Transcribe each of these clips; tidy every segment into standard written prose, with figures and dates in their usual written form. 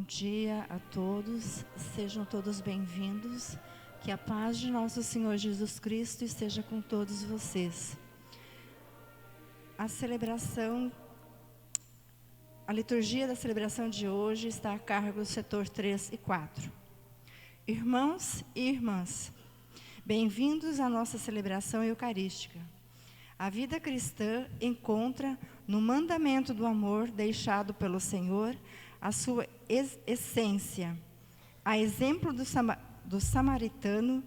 Bom dia a todos, sejam todos bem-vindos, que a paz de nosso Senhor Jesus Cristo esteja com todos vocês. A liturgia da celebração de hoje está a cargo do setor 3 e 4. Irmãos e irmãs, bem-vindos à nossa celebração eucarística. A vida cristã encontra no mandamento do amor deixado pelo Senhor a sua essência, a exemplo do samaritano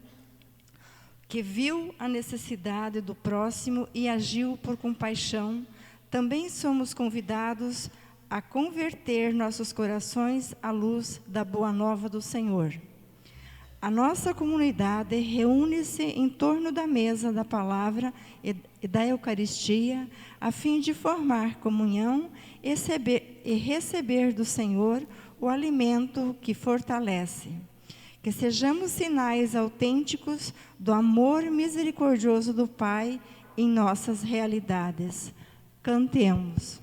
que viu a necessidade do próximo e agiu por compaixão. Também somos convidados a converter nossos corações à luz da boa nova do Senhor. A nossa comunidade reúne-se em torno da mesa da palavra e da Eucaristia, a fim de formar comunhão e receber do Senhor o alimento que fortalece. Que sejamos sinais autênticos do amor misericordioso do Pai em nossas realidades. Cantemos.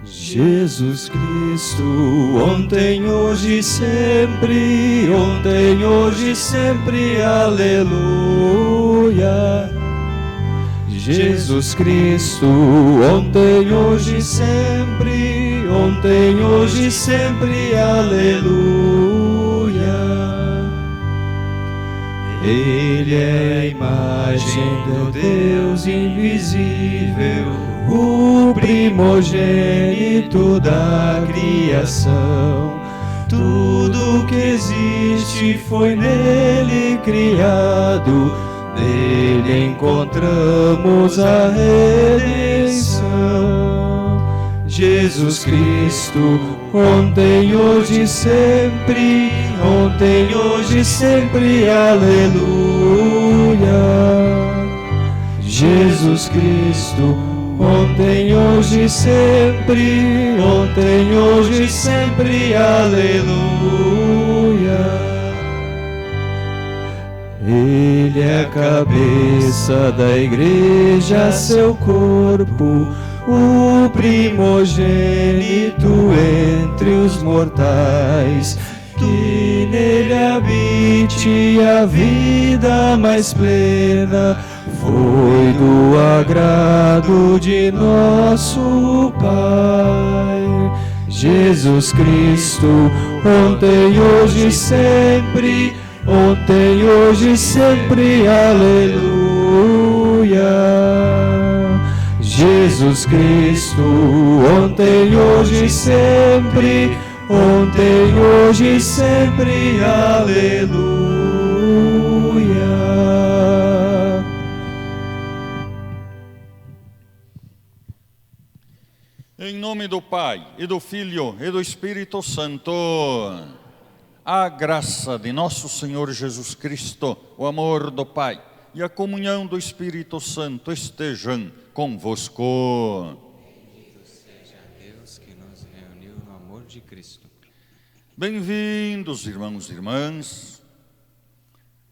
Jesus Cristo, ontem, hoje e sempre, aleluia. Jesus Cristo, ontem, hoje e sempre, aleluia. Ele é a imagem do Deus invisível, o primogênito da criação. Tudo que existe foi nele criado, nele encontramos a redenção. Jesus Cristo, ontem, hoje e sempre, aleluia. Jesus Cristo, ontem, hoje e sempre, aleluia. Ele é a cabeça da igreja, seu corpo, o primogênito entre os mortais. Que nele habite a vida mais plena, foi do agrado de nosso Pai. Jesus Cristo, ontem, hoje e sempre, aleluia. Jesus Cristo, ontem, hoje e sempre, aleluia. Em nome do Pai, e do Filho, e do Espírito Santo, a graça de nosso Senhor Jesus Cristo, o amor do Pai e a comunhão do Espírito Santo estejam convosco. Bendito seja Deus que nos reuniu no amor de Cristo. Bem-vindos, irmãos e irmãs.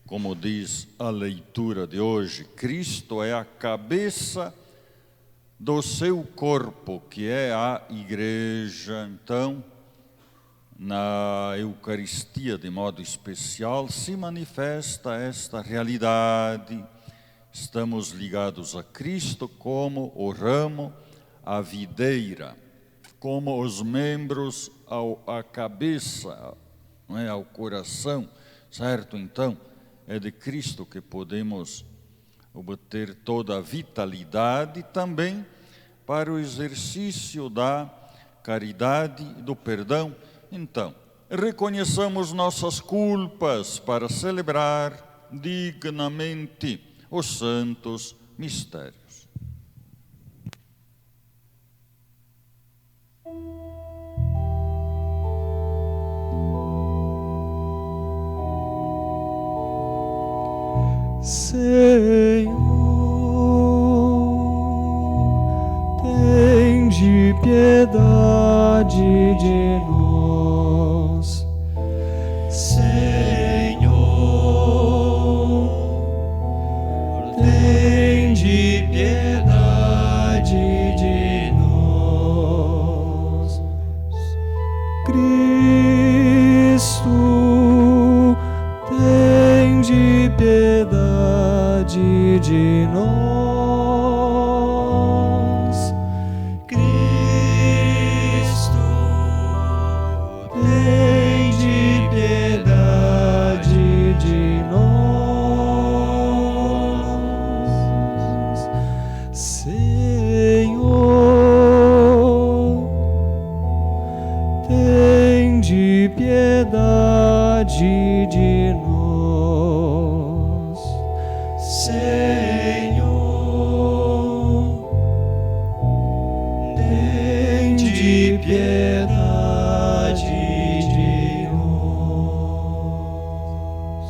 Como diz a leitura de hoje, Cristo é a cabeça do seu corpo, que é a igreja. Então, na Eucaristia, de modo especial, se manifesta esta realidade. Estamos ligados a Cristo como o ramo, a videira, como os membros à cabeça, não é, ao coração, certo? Então, é de Cristo que podemos obter toda a vitalidade também para o exercício da caridade e do perdão. Então, reconheçamos nossas culpas para celebrar dignamente os santos mistérios. Senhor, tende piedade de nós. Senhor, piedade de nós. Cristo, tende piedade de nós. Senhor, tende piedade de nós. Senhor, tende piedade de nós.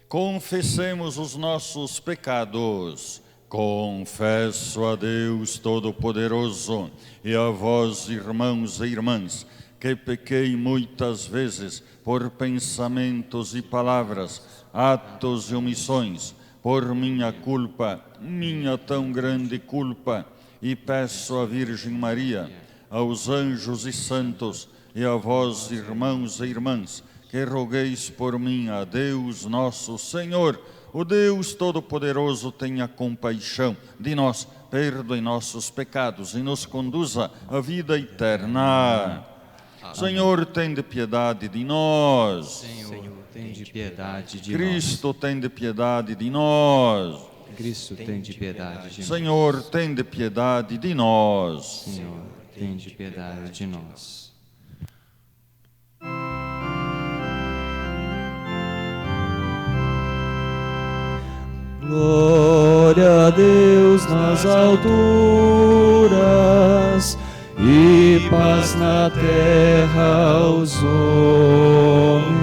Confessemos os nossos pecados. Confesso a Deus Todo-Poderoso e a vós, irmãos e irmãs, que pequei muitas vezes por pensamentos e palavras, atos e omissões, por minha culpa, minha tão grande culpa, e peço à Virgem Maria, aos anjos e santos, e a vós, irmãos e irmãs, que rogueis por mim a Deus nosso Senhor. O Deus Todo-Poderoso tenha compaixão de nós, perdoe nossos pecados e nos conduza à vida eterna. Senhor, tende piedade de nós. Senhor, tende piedade de Cristo, tende piedade de nós. nós. Cristo, tende piedade de nós. Senhor, tende piedade de nós. Senhor, tende piedade de nós. Glória a Deus nas alturas e paz na terra aos homens.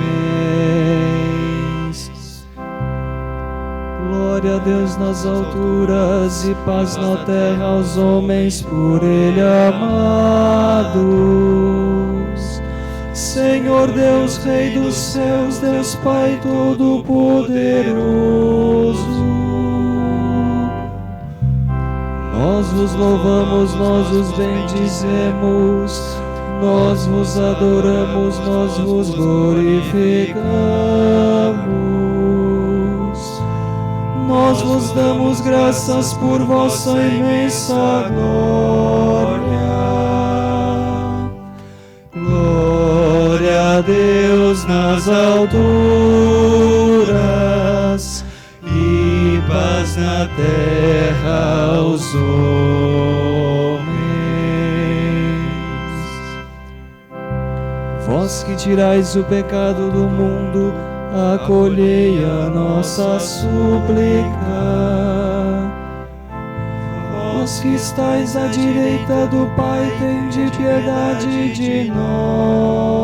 Glória a Deus nas alturas e paz na terra aos homens por Ele amados. Senhor Deus, Rei dos céus, Deus Pai Todo-Poderoso, nós vos louvamos, nós vos bendizemos, nós vos adoramos, nós vos glorificamos. Nós vos damos graças por vossa imensa glória. Glória a Deus nas alturas e paz na terra aos homens. Vós que tirais o pecado do mundo, acolhei a nossa súplica. Vós que estais à direita do Pai, tende piedade de nós.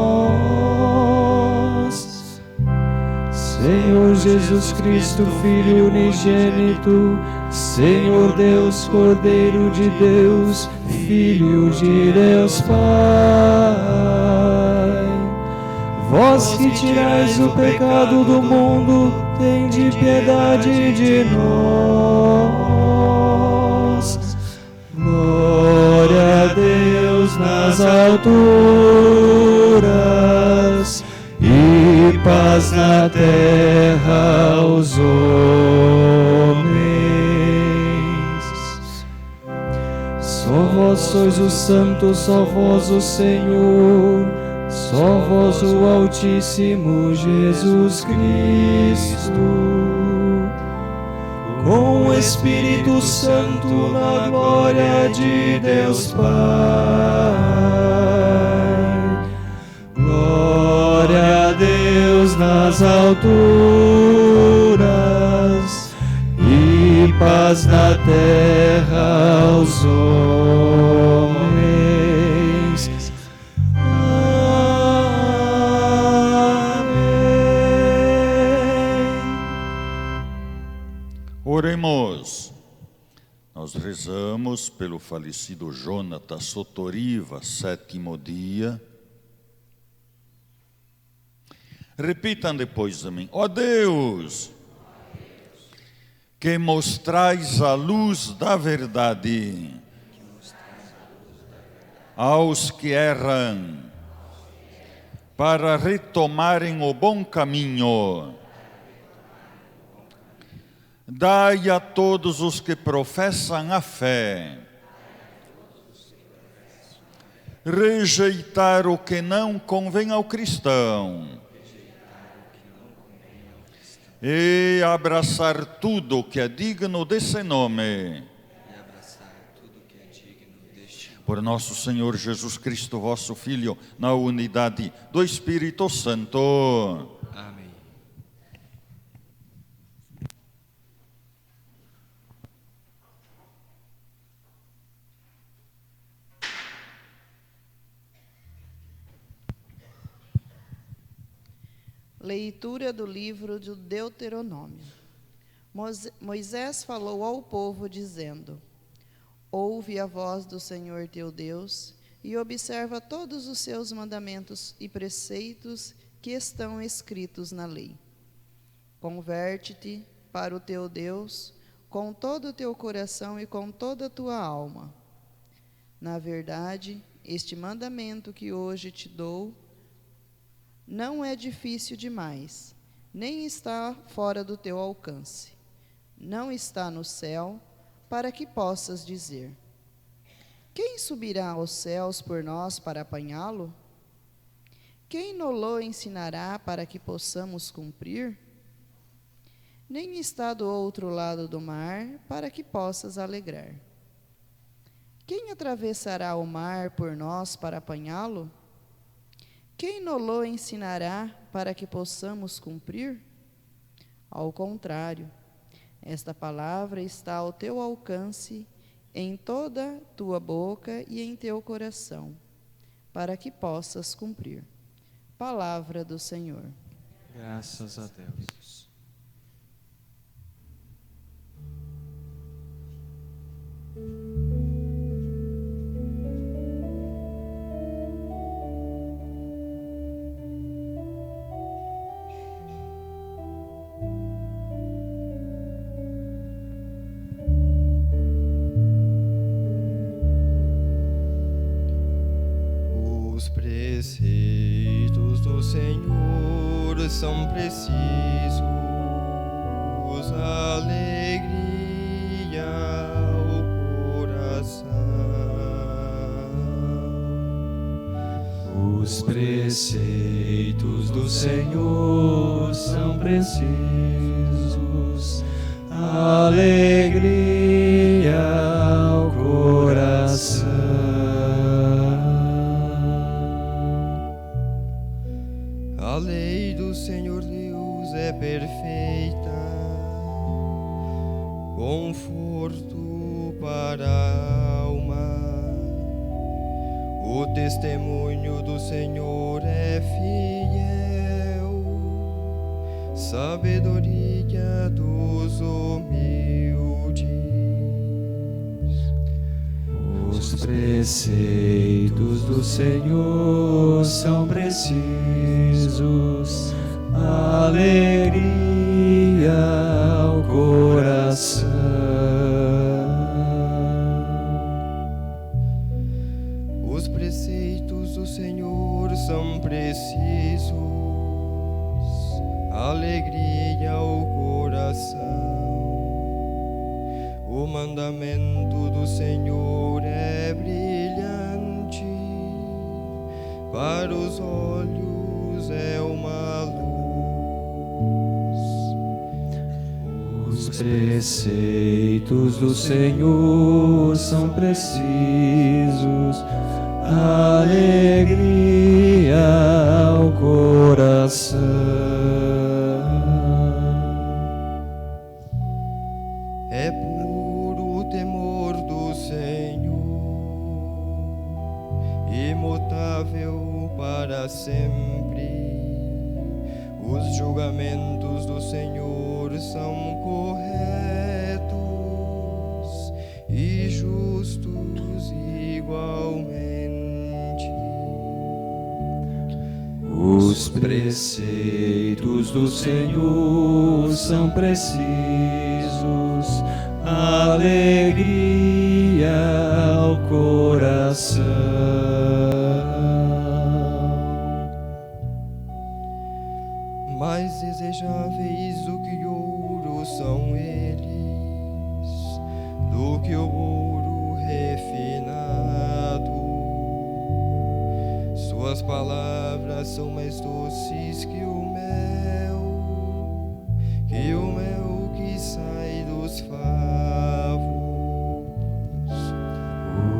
Senhor Jesus Cristo, Filho unigênito, Senhor Deus, Cordeiro de Deus, Filho de Deus Pai, vós que tirais o pecado do mundo, tende piedade de nós. Glória a Deus nas alturas e paz na terra aos homens. Só vós sois o Santo, só vós o Senhor, só vós o Altíssimo Jesus Cristo, com o Espírito Santo na glória de Deus Pai. Glória a Deus nas alturas e paz na terra aos homens. Oremos. Nós rezamos pelo falecido Jonatas Sotoriva, 7º dia. Repitam depois de mim. Ó Deus, que mostrais a luz da verdade aos que erram, para retomarem o bom caminho. Dai a todos os que professam a fé rejeitar o que não convém ao cristão e abraçar tudo o que é digno desse nome. Por nosso Senhor Jesus Cristo, vosso Filho, na unidade do Espírito Santo. Amém. Leitura do livro do Deuteronômio. Moisés falou ao povo, dizendo: Ouve a voz do Senhor teu Deus e observa todos os seus mandamentos e preceitos que estão escritos na lei. Converte-te para o teu Deus com todo o teu coração e com toda a tua alma. Na verdade, este mandamento que hoje te dou não é difícil demais, nem está fora do teu alcance. Não está no céu, para que possas dizer: quem subirá aos céus por nós para apanhá-lo? Quem nos ensinará para que possamos cumprir? Nem está do outro lado do mar, para que possas alegrar. Quem atravessará o mar por nós para apanhá-lo? Quem nos ensinará para que possamos cumprir? Ao contrário, esta palavra está ao teu alcance, em toda tua boca e em teu coração, para que possas cumprir. Palavra do Senhor. Graças a Deus. Os preceitos do Senhor são precisos, alegria ao coração. Os preceitos do Senhor são precisos, alegria ao coração. A lei do Senhor Deus é perfeita, conforto para a alma. O testemunho do Senhor é fiel, sabedoria dos humildes. Os preceitos do Senhor são precisos, alegria ao coração. Os preceitos do Senhor são precisos, alegria ao coração. O mandamento do Senhor é brilhante, para os olhos é uma luz. Os preceitos do Senhor são precisos, alegria ao coração. É puro o temor do Senhor, imutável para sempre. Os julgamentos do Senhor são corretos e justos igualmente. Os preceitos do Senhor são precisos, alegria ao coração. já veis do que ouro são eles, do que o ouro refinado. Suas palavras são mais doces que o mel que sai dos favos.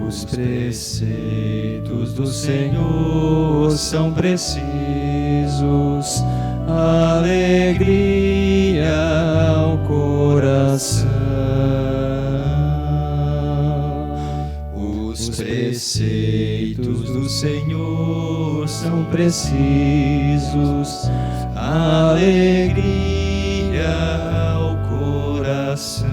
Os preceitos do Senhor são precisos, alegria ao coração. Os preceitos do Senhor são precisos, alegria ao coração.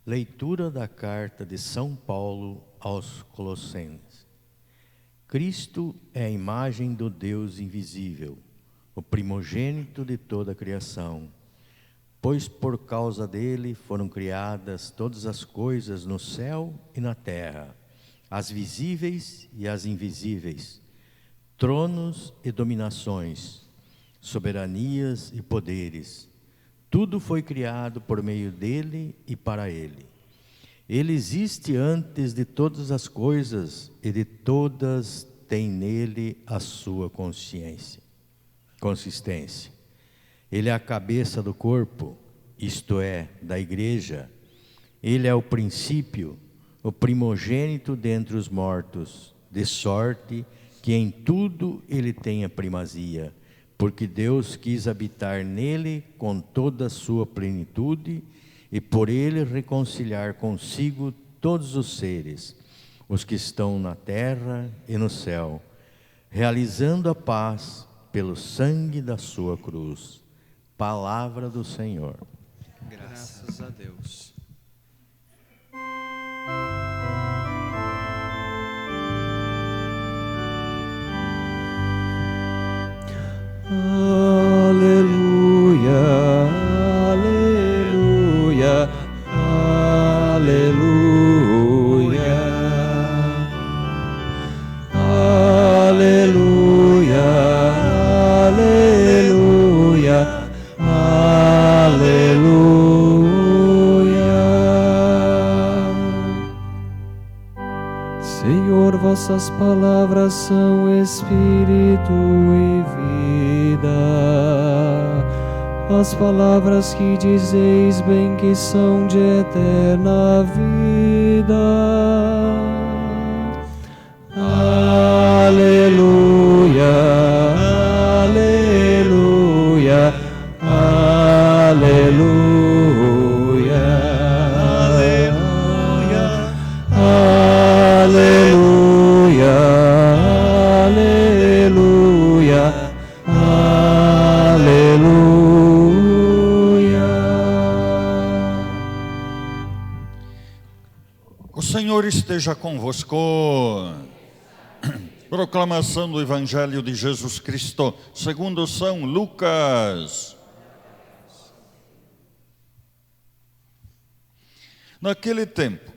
Leitura da carta de São Paulo aos Colossenses. Cristo é a imagem do Deus invisível, o primogênito de toda a criação, pois por causa dele foram criadas todas as coisas no céu e na terra, as visíveis e as invisíveis, tronos e dominações, soberanias e poderes. Tudo foi criado por meio dele e para ele. Ele existe antes de todas as coisas e de todas tem nele a sua consistência. Ele é a cabeça do corpo, isto é, da igreja. Ele é o princípio, o primogênito dentre os mortos, de sorte que em tudo ele tem a primazia, porque Deus quis habitar nele com toda a sua plenitude e por ele reconciliar consigo todos os seres, os que estão na terra e no céu, realizando a paz pelo sangue da sua cruz. Palavra do Senhor. Graças a Deus. Aleluia, aleluia, aleluia, aleluia, aleluia, aleluia. Senhor, vossas palavras são espírito e vida. As palavras que dizeis bem que são de eterna vida. Aleluia, aleluia, aleluia, aleluia, aleluia, aleluia. O Senhor esteja convosco. Proclamação do Evangelho de Jesus Cristo, segundo São Lucas. Naquele tempo,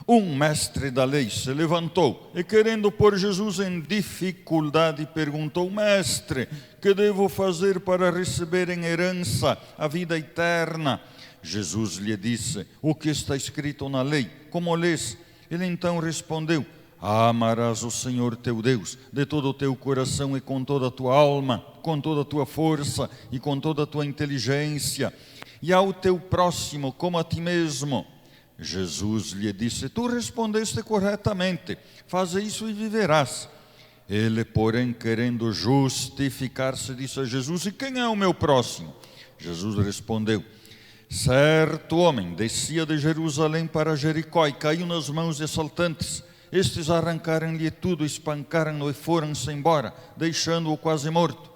um mestre da lei se levantou e, querendo pôr Jesus em dificuldade, perguntou: Mestre, que devo fazer para receber em herança a vida eterna? Jesus lhe disse: O que está escrito na lei? Como lês? Ele então respondeu: Amarás o Senhor teu Deus de todo o teu coração e com toda a tua alma, com toda a tua força e com toda a tua inteligência, e ao teu próximo como a ti mesmo. Jesus lhe disse: Tu respondeste corretamente, faze isso e viverás. Ele, porém, querendo justificar-se, disse a Jesus: E quem é o meu próximo? Jesus respondeu: Certo homem descia de Jerusalém para Jericó e caiu nas mãos de assaltantes. Estes arrancaram-lhe tudo, espancaram-no e foram-se embora, deixando-o quase morto.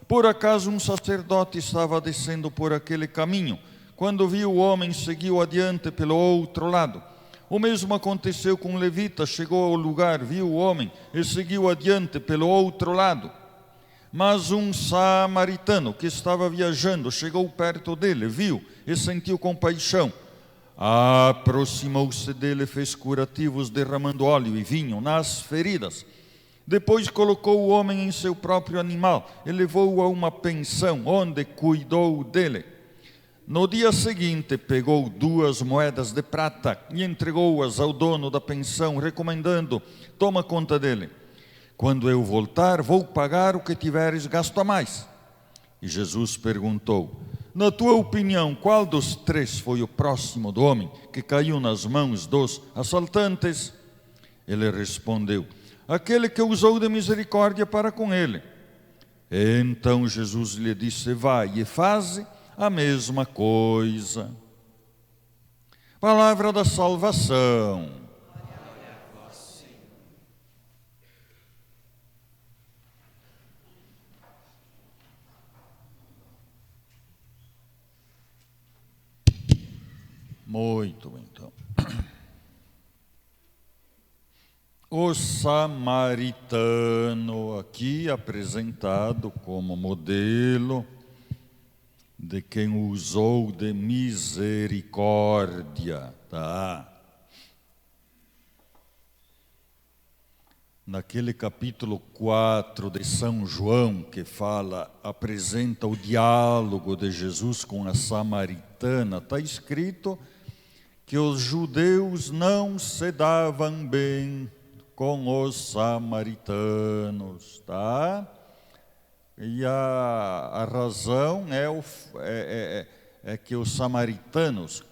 Por acaso um sacerdote estava descendo por aquele caminho. Quando viu o homem, seguiu adiante pelo outro lado. O mesmo aconteceu com o levita, chegou ao lugar, viu o homem e seguiu adiante pelo outro lado. Mas um samaritano que estava viajando chegou perto dele, viu e sentiu compaixão. Aproximou-se dele e fez curativos, derramando óleo e vinho nas feridas. Depois colocou o homem em seu próprio animal e levou-o a uma pensão, onde cuidou dele. No dia seguinte, pegou 2 moedas de prata e entregou-as ao dono da pensão, recomendando: toma conta dele. Quando eu voltar, vou pagar o que tiveres gasto a mais. E Jesus perguntou: na tua opinião, qual dos 3 foi o próximo do homem que caiu nas mãos dos assaltantes? Ele respondeu: aquele que usou de misericórdia para com ele. Então Jesus lhe disse: vai e faze a mesma coisa. Palavra da salvação. Muito bem, então. O samaritano, aqui apresentado como modelo de quem usou de misericórdia, tá? Naquele capítulo 4 de São João, que apresenta o diálogo de Jesus com a samaritana, está escrito que os judeus não se davam bem com os samaritanos, tá? E a razão é que os samaritanos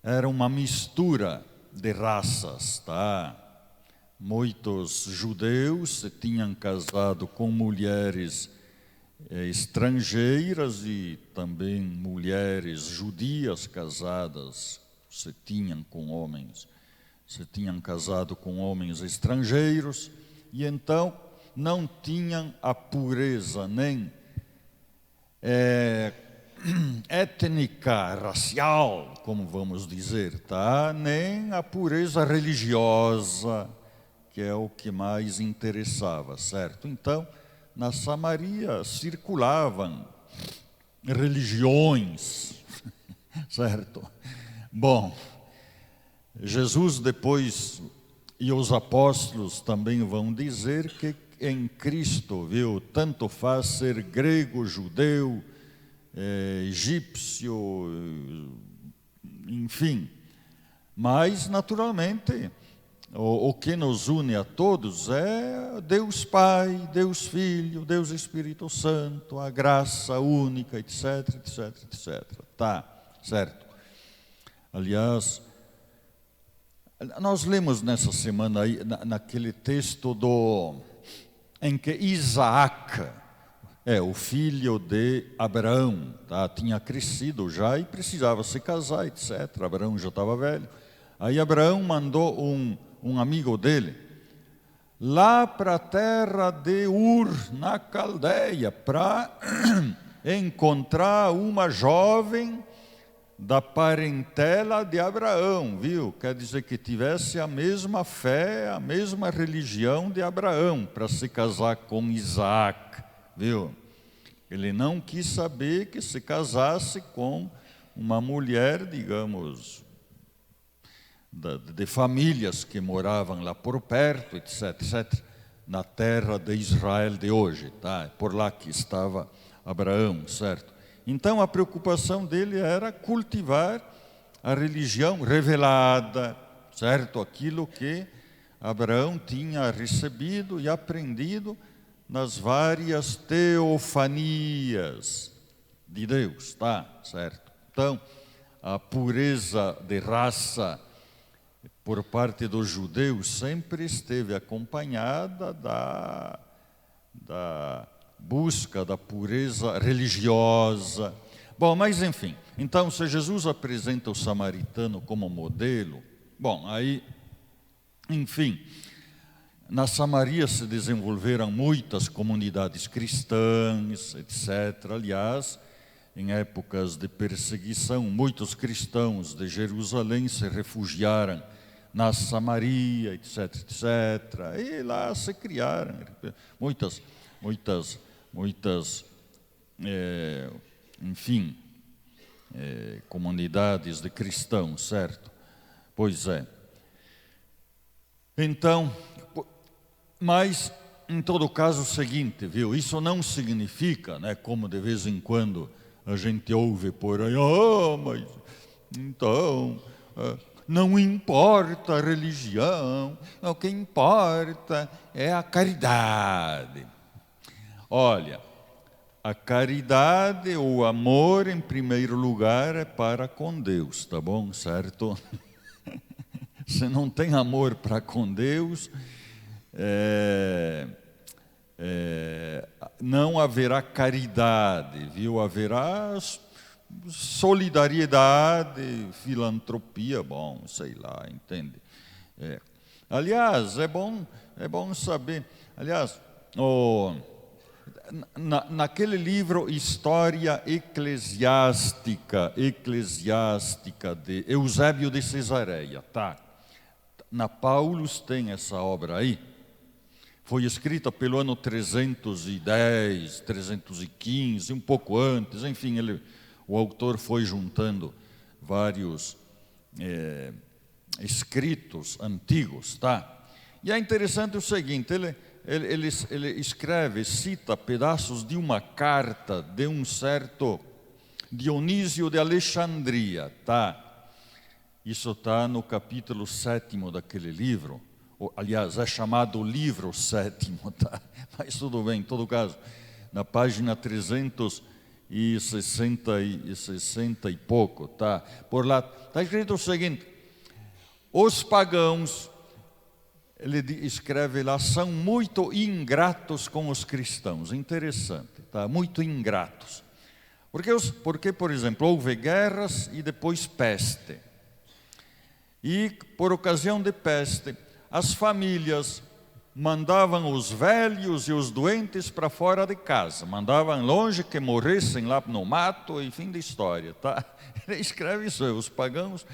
eram uma mistura de raças, tá? Muitos judeus se tinham casado com mulheres estrangeiras e também mulheres judias casadas se tinham casado com homens estrangeiros, e então não tinham a pureza nem étnica, racial, como vamos dizer, tá? Nem a pureza religiosa, que é o que mais interessava, certo? Então, na Samaria circulavam religiões, certo? Bom, Jesus depois, e os apóstolos também vão dizer que em Cristo, viu, tanto faz ser grego, judeu, egípcio, enfim. Mas, naturalmente, o que nos une a todos é Deus Pai, Deus Filho, Deus Espírito Santo, a graça única, etc, etc, etc. Tá, certo? Aliás, nós lemos nessa semana aí, naquele texto em que Isaac, o filho de Abraão, tá, tinha crescido já e precisava se casar, etc. Abraão já estava velho. Aí Abraão mandou um amigo dele lá para a terra de Ur, na Caldeia, para encontrar uma jovem da parentela de Abraão, viu? Quer dizer que tivesse a mesma fé, a mesma religião de Abraão, para se casar com Isaac, viu? Ele não quis saber que se casasse com uma mulher, digamos, de famílias que moravam lá por perto, etc, etc, na terra de Israel de hoje, tá? Por lá que estava Abraão, certo? Então a preocupação dele era cultivar a religião revelada, certo? Aquilo que Abraão tinha recebido e aprendido nas várias teofanias de Deus, tá? Certo? Então, a pureza de raça por parte dos judeus sempre esteve acompanhada da busca da pureza religiosa. Bom, mas enfim, então se Jesus apresenta o samaritano como modelo, bom, aí, enfim, na Samaria se desenvolveram muitas comunidades cristãs, etc. Aliás, em épocas de perseguição, muitos cristãos de Jerusalém se refugiaram na Samaria, etc., etc. E lá se criaram muitas, enfim, comunidades de cristãos, certo? Pois é. Então, mas em todo caso o seguinte, viu? Isso não significa, né, como de vez em quando a gente ouve por aí, mas então não importa a religião, o que importa é a caridade. Olha, a caridade, o amor, em primeiro lugar, é para com Deus, tá bom? Certo? Se não tem amor para com Deus, não haverá caridade, viu? Haverá solidariedade, filantropia, bom, sei lá, entende? Aliás, é bom saber, aliás, naquele livro História Eclesiástica de Eusébio de Cesareia, tá? Na Paulus tem essa obra aí. Foi escrita pelo ano 310, 315, um pouco antes, enfim, o autor foi juntando vários escritos antigos, tá? E é interessante o seguinte, ele cita pedaços de uma carta de um certo Dionísio de Alexandria, tá? Isso está no capítulo 7 daquele livro. Aliás, é chamado livro 7, tá? Mas tudo bem, em todo caso, na página 360 e pouco, tá? Por lá está escrito o seguinte: os pagãos, ele escreve lá, são muito ingratos com os cristãos. Interessante, tá? Muito ingratos. Porque, por exemplo, houve guerras e depois peste. E, por ocasião de peste, as famílias mandavam os velhos e os doentes para fora de casa. Mandavam longe, que morressem lá no mato, e fim da história, tá? Ele escreve isso, os pagãos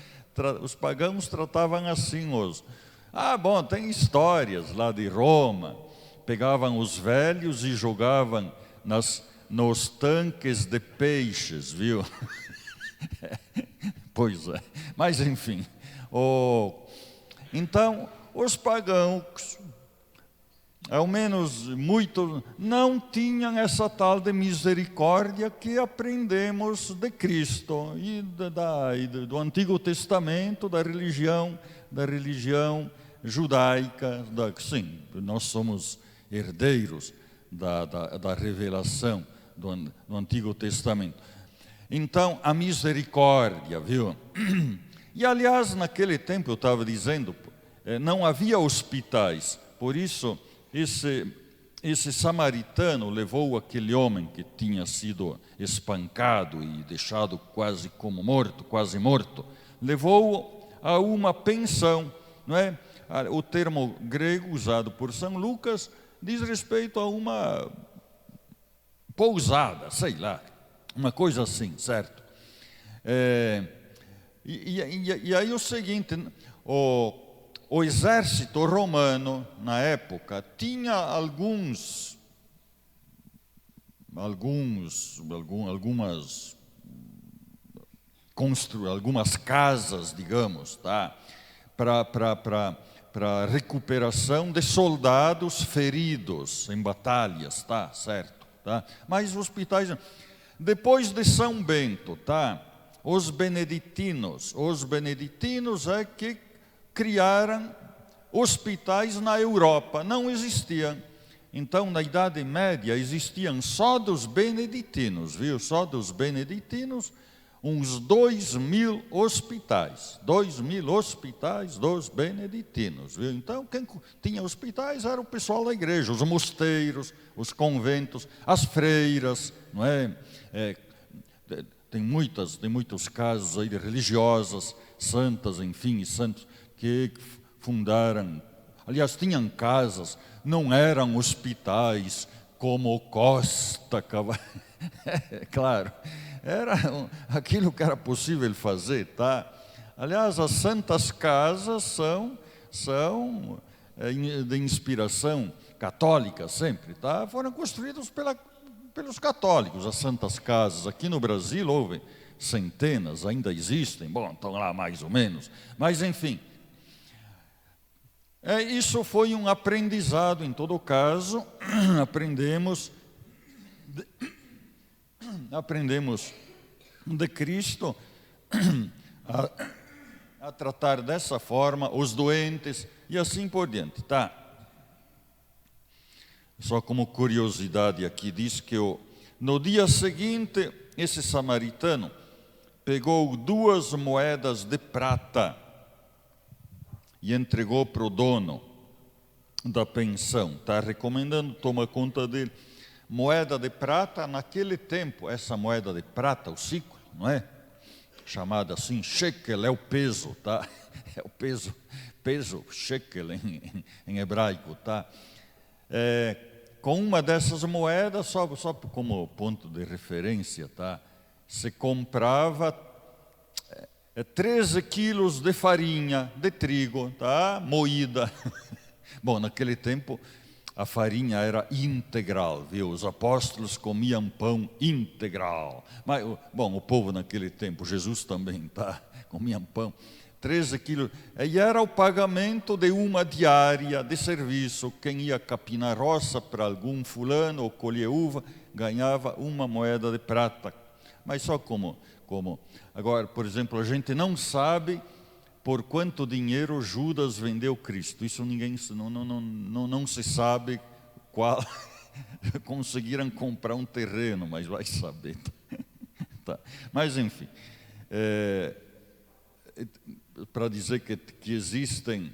tratavam assim os... bom, tem histórias lá de Roma. Pegavam os velhos e jogavam nos tanques de peixes, viu? Pois é, mas enfim... Então, os pagãos, ao menos muito, não tinham essa tal de misericórdia que aprendemos de Cristo e do Antigo Testamento, da religião judaica. Sim, nós somos herdeiros da revelação do Antigo Testamento. Então, a misericórdia, viu? E, aliás, naquele tempo, eu estava dizendo, não havia hospitais. Por isso, esse samaritano levou aquele homem que tinha sido espancado e deixado quase morto, levou-o a uma pensão, não é? O termo grego usado por São Lucas diz respeito a uma pousada, sei lá, uma coisa assim, certo? E aí o seguinte, o exército romano, na época, tinha algumas casas, digamos, tá? Para recuperação de soldados feridos em batalhas, tá? Certo? Tá? Mas hospitais... Depois de São Bento, tá? Os beneditinos é que criaram hospitais na Europa, não existiam. Então, na Idade Média, existiam só dos beneditinos, viu? Só dos beneditinos, uns 2.000 hospitais. 2.000 hospitais dos beneditinos, viu? Então, quem tinha hospitais era o pessoal da igreja, os mosteiros, os conventos, as freiras, não é? Tem muitos casos aí de religiosas, santas, enfim, santos, que fundaram, aliás, tinham casas, não eram hospitais como Costa, claro, era aquilo que era possível fazer, tá? Aliás, as santas casas são de inspiração católica sempre, tá? Foram construídas pelos católicos, as santas casas. Aqui no Brasil houve centenas, ainda existem, bom, estão lá mais ou menos, mas enfim. Isso foi um aprendizado, em todo caso, aprendemos de Cristo a tratar dessa forma os doentes e assim por diante, tá? Só como curiosidade aqui, diz que no dia seguinte, esse samaritano pegou 2 moedas de prata e entregou para o dono da pensão. Está recomendando, toma conta dele. Moeda de prata, naquele tempo, essa moeda de prata, o ciclo, não é? Chamada assim, shekel, é o peso, tá? É o peso, shekel em hebraico, tá? Com uma dessas moedas, só como ponto de referência, tá? Se comprava 13 quilos de farinha de trigo, tá? Moída. Bom, naquele tempo a farinha era integral, viu? Os apóstolos comiam pão integral. Mas, bom, o povo naquele tempo, Jesus também, tá? Comiam pão. 13 quilos. E era o pagamento de uma diária de serviço. Quem ia capinar roça para algum fulano ou colher uva, ganhava uma moeda de prata. Mas só como... Agora, por exemplo, a gente não sabe por quanto dinheiro Judas vendeu Cristo. Isso ninguém não se sabe qual. Conseguiram comprar um terreno, mas vai saber. Tá. Mas enfim, para dizer que existem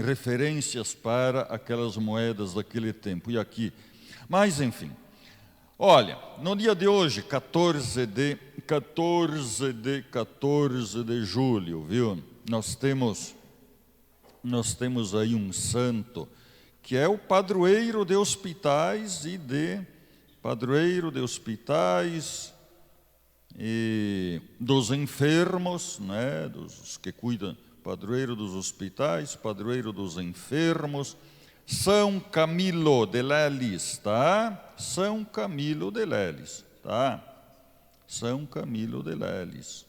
referências para aquelas moedas daquele tempo. E aqui, mas enfim. Olha, no dia de hoje, 14 de julho, viu? Nós temos aí um santo que é o padroeiro de hospitais e dos enfermos, né? Dos que cuidam, padroeiro dos hospitais, padroeiro dos enfermos. São Camilo de Leles, tá? São Camilo de Leles, tá? São Camilo de Leles.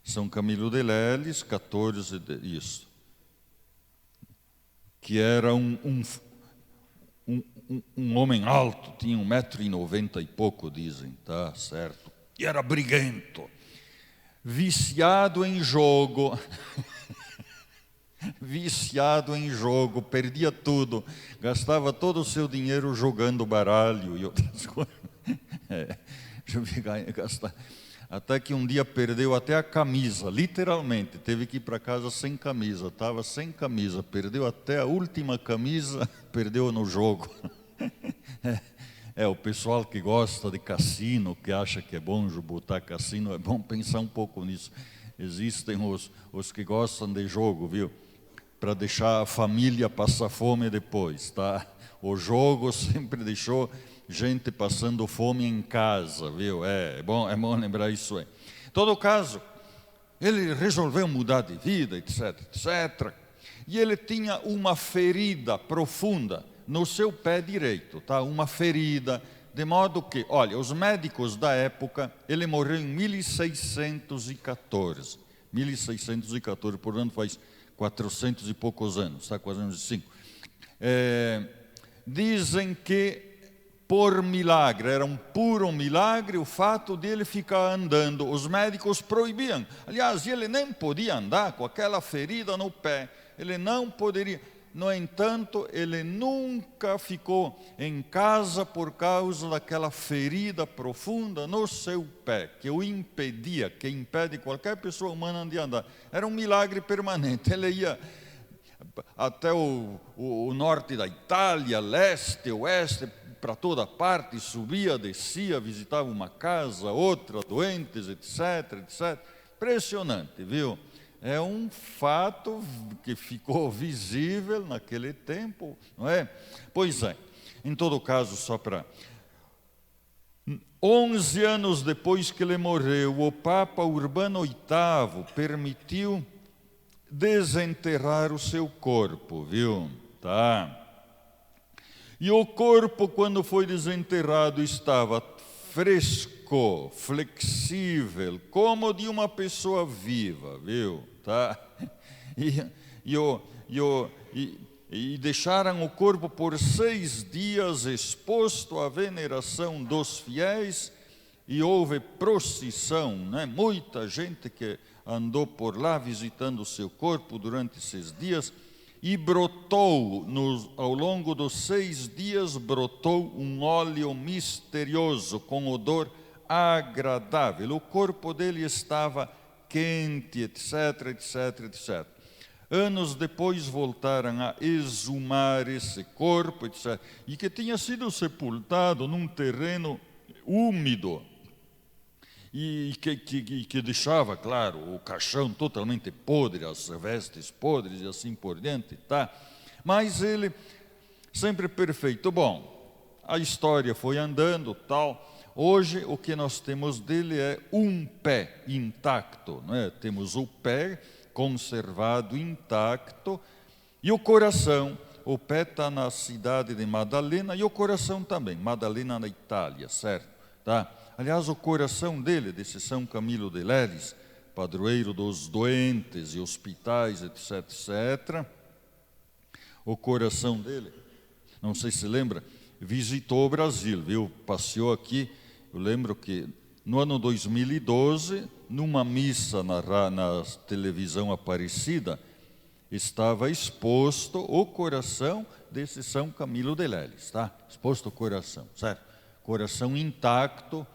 São Camilo de Leles, 14 de... Isso. Que era um homem alto, tinha 1,90 m e pouco, dizem, tá? Certo. E era briguento, viciado em jogo... Viciado em jogo, perdia tudo, gastava todo o seu dinheiro jogando baralho e outras coisas. Até que um dia perdeu até a camisa, literalmente, teve que ir para casa sem camisa, estava sem camisa, perdeu até a última camisa, perdeu no jogo. O pessoal que gosta de cassino, que acha que é bom botar cassino, é bom pensar um pouco nisso. Existem os que gostam de jogo, viu? Para deixar a família passar fome depois, tá? O jogo sempre deixou gente passando fome em casa, viu? É bom lembrar isso aí. Em todo caso, ele resolveu mudar de vida, etc, etc. E ele tinha uma ferida profunda no seu pé direito, tá? Uma ferida, de modo que, olha, os médicos da época, ele morreu em 1614. 1614, portanto, faz 400 e poucos anos, está? 405. Dizem que por milagre, era um puro milagre o fato de ele ficar andando. Os médicos proibiam. Aliás, ele nem podia andar com aquela ferida no pé. Ele não poderia. No entanto, ele nunca ficou em casa por causa daquela ferida profunda no seu pé, que o impedia, que impede qualquer pessoa humana de andar. Era um milagre permanente. Ele ia até o norte da Itália, leste, oeste, para toda parte, subia, descia, visitava uma casa, outra, doentes, etc, etc. Impressionante, viu? É um fato que ficou visível naquele tempo, não é? Pois é, em todo caso, só para 11 anos depois que ele morreu, o Papa Urbano VIII permitiu desenterrar o seu corpo, viu? Tá. E o corpo, quando foi desenterrado, estava fresco, flexível, como de uma pessoa viva, viu? Tá? E deixaram o corpo por 6 dias exposto à veneração dos fiéis, e houve procissão, né? Muita gente que andou por lá visitando o seu corpo durante esses dias, e brotou, ao longo dos 6 dias, brotou um óleo misterioso, com odor agradável. O corpo dele estava quente, etc, etc, etc. Anos depois voltaram a exumar esse corpo, etc., e que tinha sido sepultado num terreno úmido, e que deixava, claro, o caixão totalmente podre, as vestes podres e assim por diante, tá? Mas ele sempre perfeito. Bom, a história foi andando, tal. Hoje o que nós temos dele é um pé intacto, não é? Temos o pé conservado intacto e o coração. O pé está na cidade de Maddalena e o coração também, Maddalena na Itália, certo? Tá? Aliás, o coração dele, desse São Camilo de Leles, padroeiro dos doentes e hospitais, etc, etc, o coração dele, não sei se lembra, visitou o Brasil, viu? Passeou aqui. Eu lembro que no ano 2012, numa missa na televisão Aparecida, estava exposto o coração desse São Camilo de Leles, tá? Exposto o coração, certo? Coração intacto.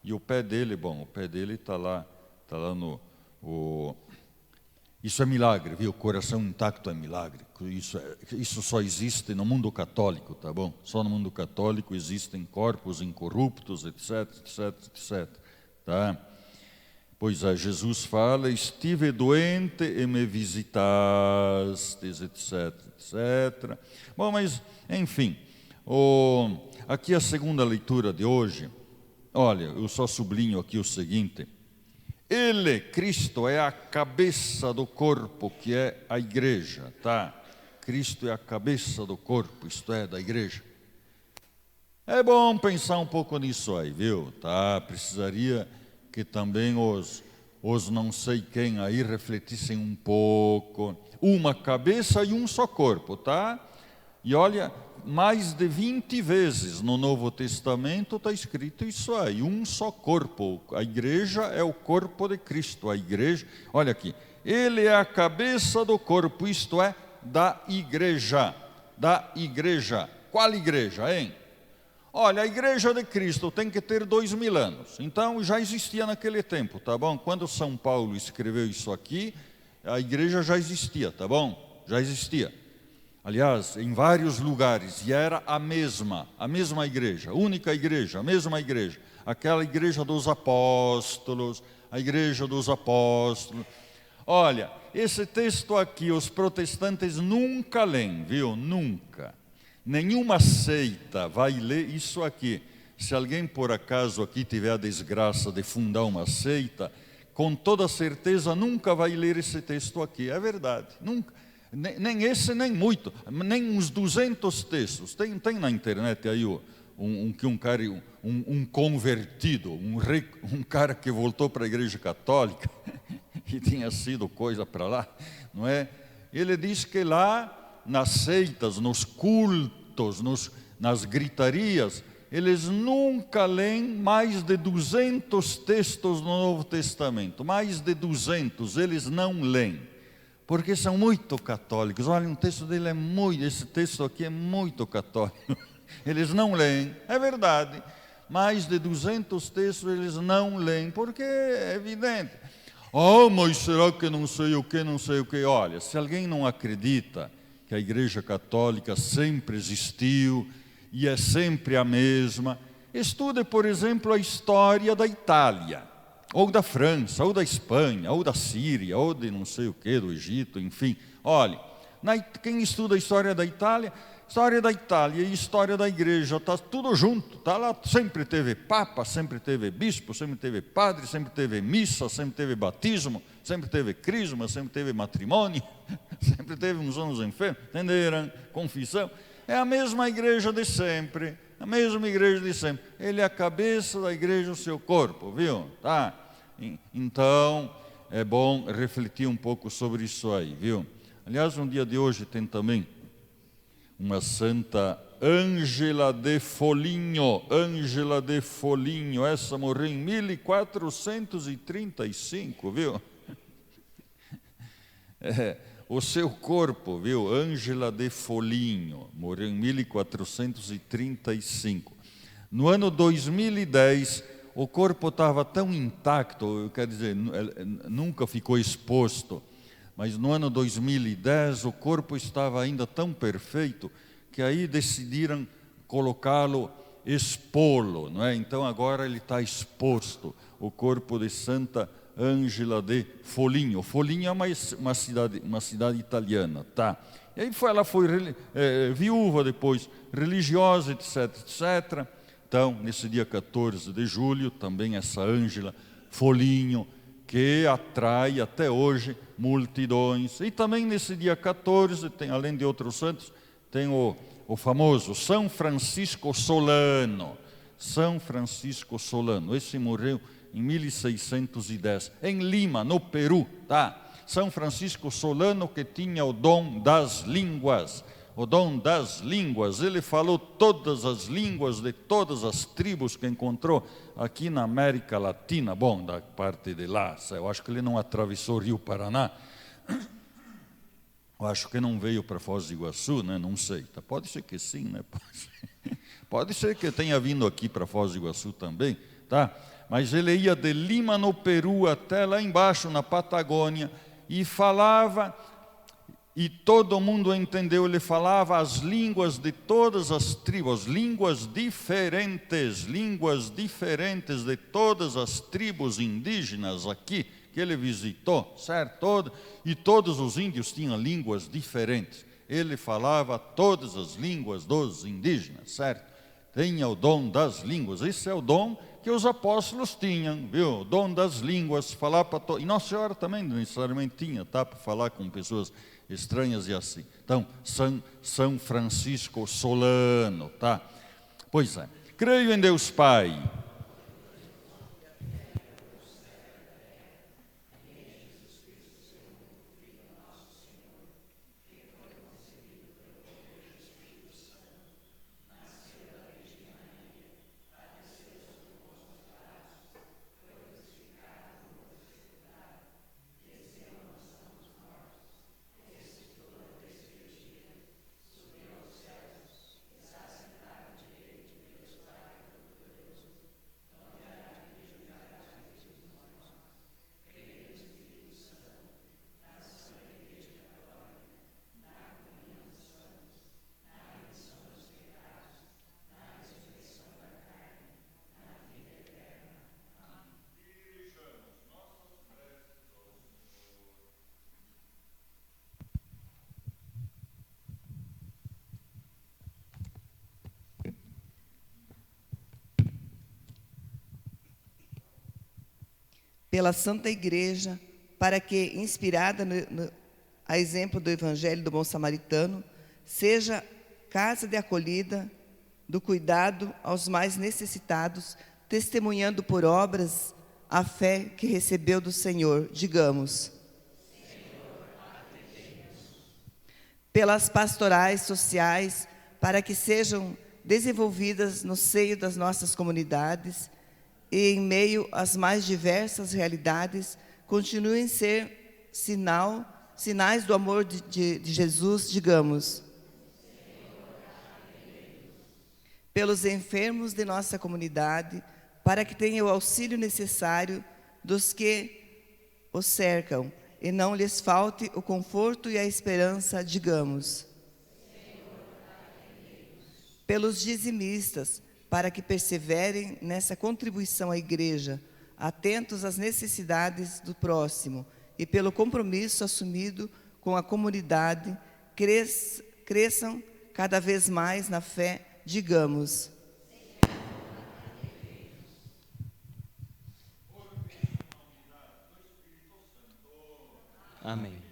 E o pé dele, bom, o pé dele está lá no... Isso é milagre, viu? O coração intacto é milagre. Isso só existe no mundo católico, tá bom? Só no mundo católico existem corpos incorruptos, etc, etc, etc. Tá? Pois é, Jesus fala, estive doente e me visitastes, etc, etc. Bom, mas, enfim, aqui a segunda leitura de hoje. Olha, eu só sublinho aqui o seguinte: Ele, Cristo, é a cabeça do corpo, que é a igreja, tá? Cristo é a cabeça do corpo, isto é, da igreja. É bom pensar um pouco nisso aí, viu? Tá? Precisaria que também os não sei quem aí refletissem um pouco. Uma cabeça e um só corpo, tá? E olha, mais de 20 vezes no Novo Testamento está escrito isso aí, um só corpo. A igreja é o corpo de Cristo. A igreja, olha aqui, ele é a cabeça do corpo, isto é, da igreja. Da igreja. Qual igreja, hein? Olha, a igreja de Cristo tem que ter 2000 anos. Então já existia naquele tempo, tá bom? Quando São Paulo escreveu isso aqui, a igreja já existia, tá bom? Já existia. Aliás, em vários lugares, e era a mesma igreja, única igreja, a mesma igreja. Aquela igreja dos apóstolos, a igreja dos apóstolos. Olha, esse texto aqui, os protestantes nunca leem, viu? Nunca. Nenhuma seita vai ler isso aqui. Se alguém por acaso aqui tiver a desgraça de fundar uma seita, com toda certeza nunca vai ler esse texto aqui. É verdade, nunca. Nem esse, nem muito, nem uns 200 textos. Tem na internet aí um convertido, um cara que voltou para a igreja católica e tinha sido coisa para lá, não é? Ele diz que lá nas seitas, nos cultos, nas gritarias, eles nunca leem mais de 200 textos no Novo Testamento. Mais de 200 eles não leem. Porque são muito católicos. Olha, um texto dele esse texto aqui é muito católico. Eles não leem, é verdade. Mais de 200 textos eles não leem, porque é evidente. Mas será que não sei o que, não sei o que? Olha, se alguém não acredita que a igreja católica sempre existiu e é sempre a mesma, estude, por exemplo, a história da Itália, ou da França, ou da Espanha, ou da Síria, ou de não sei o que, do Egito, enfim. Olha, quem estuda a história da Itália, História da Itália e história da igreja, está tudo junto. Tá lá, sempre teve papa, sempre teve bispo, sempre teve padre, sempre teve missa, sempre teve batismo, sempre teve crisma, sempre teve matrimônio, sempre teve uns anos enfermos, entenderam? Confissão. É a mesma igreja de sempre, a mesma igreja de sempre. Ele é a cabeça da igreja, o seu corpo, viu? Tá? Então, é bom refletir um pouco sobre isso aí, viu? Aliás, no dia de hoje tem também uma Santa Ângela de Foligno. Ângela de Foligno, essa morreu em 1435, viu? O seu corpo, viu? Ângela de Foligno, morreu em 1435. No ano 2010, o corpo estava tão intacto, eu quero dizer, nunca ficou exposto, mas no ano 2010 o corpo estava ainda tão perfeito que aí decidiram colocá-lo, expô-lo, não é? Então agora ele está exposto, o corpo de Santa Ângela de Foligno. Foligno é uma cidade italiana, tá? E aí ela foi viúva depois, religiosa, etc, etc. Então, nesse dia 14 de julho, também essa Ângela Foligno, que atrai até hoje multidões. E também nesse dia 14, tem, além de outros santos, tem o famoso São Francisco Solano. São Francisco Solano, esse morreu em 1610, em Lima, no Peru, tá? São Francisco Solano, que tinha o dom das línguas. O dom das línguas, ele falou todas as línguas de todas as tribos que encontrou aqui na América Latina, bom, da parte de lá, eu acho que ele não atravessou o Rio Paraná, eu acho que não veio para Foz do Iguaçu, né? Não sei, pode ser que sim, né? Pode ser que tenha vindo aqui para Foz do Iguaçu também, tá? Mas ele ia de Lima, no Peru, até lá embaixo, na Patagônia, e falava... E todo mundo entendeu, ele falava as línguas de todas as tribos, línguas diferentes de todas as tribos indígenas aqui, que ele visitou, certo? E todos os índios tinham línguas diferentes. Ele falava todas as línguas dos indígenas, certo? Tinha o dom das línguas, esse é o dom que os apóstolos tinham, viu? O dom das línguas, falar para todos. E Nossa Senhora também necessariamente tinha, tá? Para falar com pessoas estranhas e assim. Então, São Francisco Solano, tá? Pois é. Creio em Deus Pai, pela Santa Igreja, para que, inspirada a exemplo do Evangelho do Bom Samaritano, seja casa de acolhida, do cuidado aos mais necessitados, testemunhando por obras a fé que recebeu do Senhor. Digamos. Pelas pastorais sociais, para que sejam desenvolvidas no seio das nossas comunidades, e em meio às mais diversas realidades, continuem a ser sinais do amor de Jesus, digamos. Pelos enfermos de nossa comunidade, para que tenham o auxílio necessário dos que os cercam, e não lhes falte o conforto e a esperança, digamos. Pelos dizimistas, para que perseverem nessa contribuição à igreja, atentos às necessidades do próximo, e pelo compromisso assumido com a comunidade, cresçam cada vez mais na fé, digamos: Amém.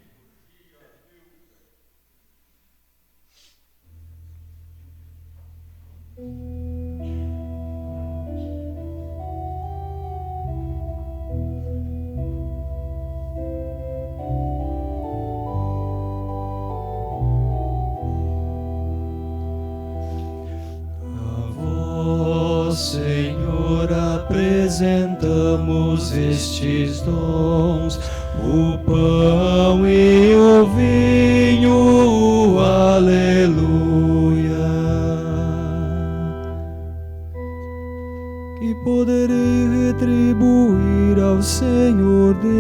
Senhor, apresentamos estes dons, o pão e o vinho, aleluia. Que poderei retribuir ao Senhor Deus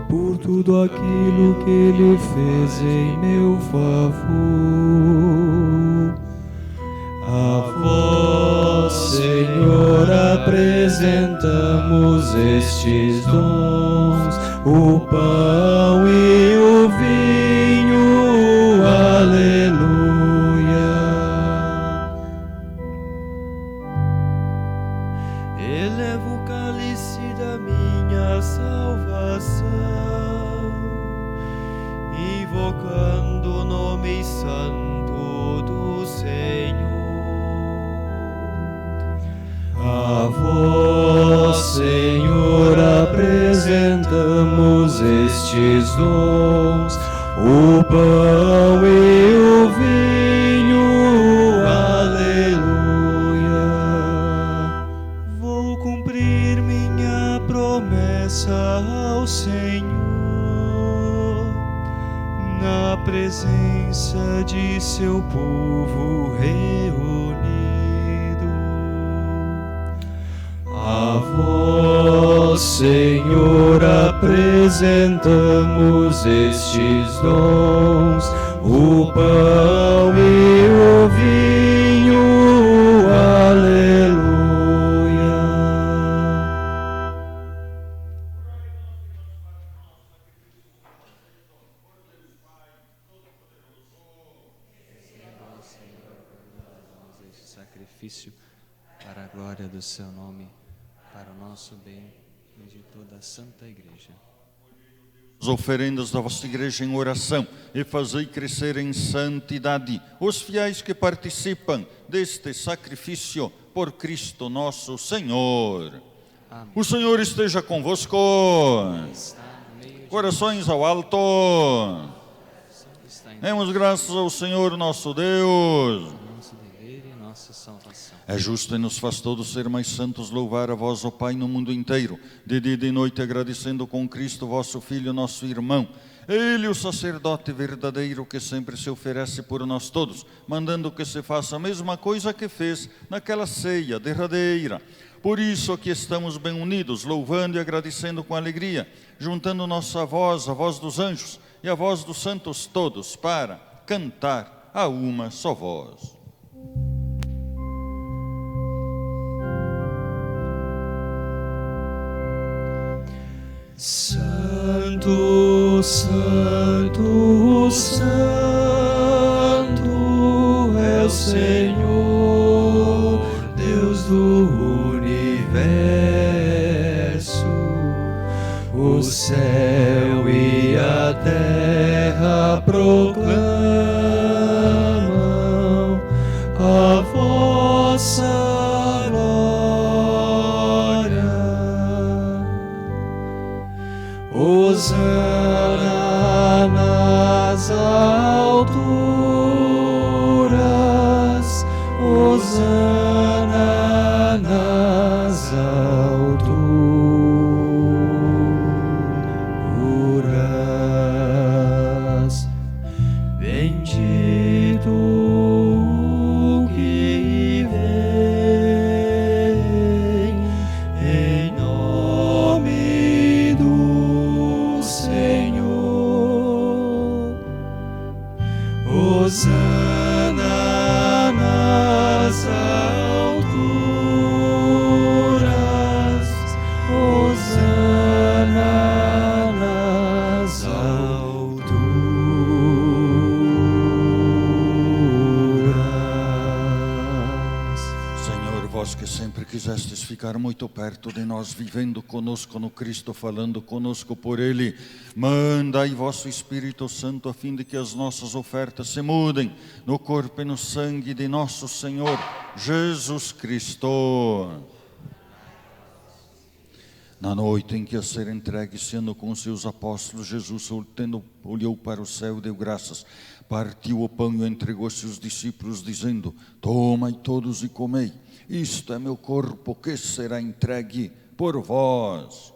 por tudo aquilo que Ele fez em meu favor. A vós, Senhor, apresentamos estes dons, o pão e o vinho, aleluia. Elevo o cálice da minha salvação, invocando o nome santo do Senhor. A vós, Senhor, apresentamos estes dons, o pão e o vinho, aleluia. Vou cumprir minha promessa ao Senhor, na presença de seu povo reunido. A vós, Senhor, apresentamos estes dons, o pão e o vinho, aleluia. Este sacrifício para a glória do seu nome, para o nosso bem e de toda a Santa Igreja. As oferendas da vossa Igreja em oração e fazei crescer em santidade os fiéis que participam deste sacrifício por Cristo nosso Senhor. Amém. O Senhor esteja convosco. Está no meio de Corações ao alto. está em Demos graças ao Senhor nosso Deus. nosso dever e nossa salvação. É justo e nos faz todos ser mais santos louvar a vós, ó Pai, no mundo inteiro, de dia e de noite, agradecendo com Cristo, vosso Filho, nosso irmão. Ele, o sacerdote verdadeiro, que sempre se oferece por nós todos, mandando que se faça a mesma coisa que fez naquela ceia derradeira. Por isso aqui estamos bem unidos, louvando e agradecendo com alegria, juntando nossa voz, a voz dos anjos e a voz dos santos todos, para cantar a uma só voz. Santo, Santo, Santo é o Senhor, Deus do universo. O céu e a terra proclamam a vossa glória. Hosana nas alturas, Hosana nas alturas. Bendito o que vem em nome do Senhor. Hosana nas alturas, Hosana nas alturas. quisestes ficar muito perto de nós, vivendo conosco no Cristo, falando conosco por Ele, mandai vosso Espírito Santo a fim de que as nossas ofertas se mudem no corpo e no sangue de nosso Senhor Jesus Cristo. Na noite em que a ser entregue, sendo com seus apóstolos, Jesus, olhou para o céu e deu graças, partiu o pão e o entregou aos seus discípulos, dizendo: tomai todos e comei, isto é meu corpo que será entregue por vós.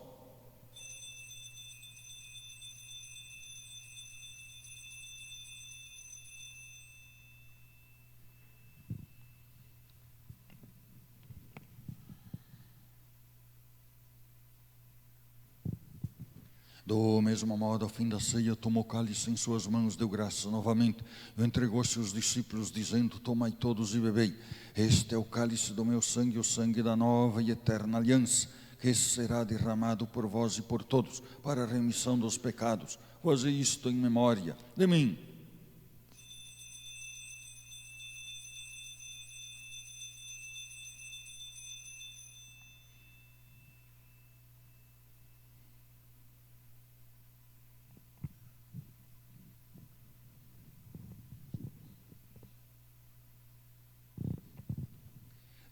Do mesmo modo, ao fim da ceia, tomou o cálice em suas mãos, deu graças novamente, o entregou aos seus discípulos, dizendo: tomai todos e bebei, este é o cálice do meu sangue, o sangue da nova e eterna aliança, que será derramado por vós e por todos, para a remissão dos pecados. Fazei isto em memória de mim.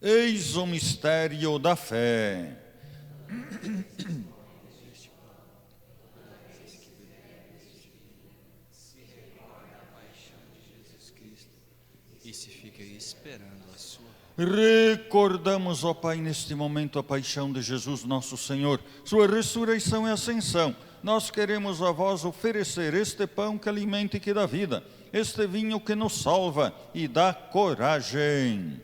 Eis o mistério da fé. E se fica esperando a sua. Recordamos, ó Pai, neste momento a paixão de Jesus nosso Senhor, sua ressurreição e ascensão. Nós queremos a vós oferecer este pão que alimenta e que dá vida, este vinho que nos salva e dá coragem.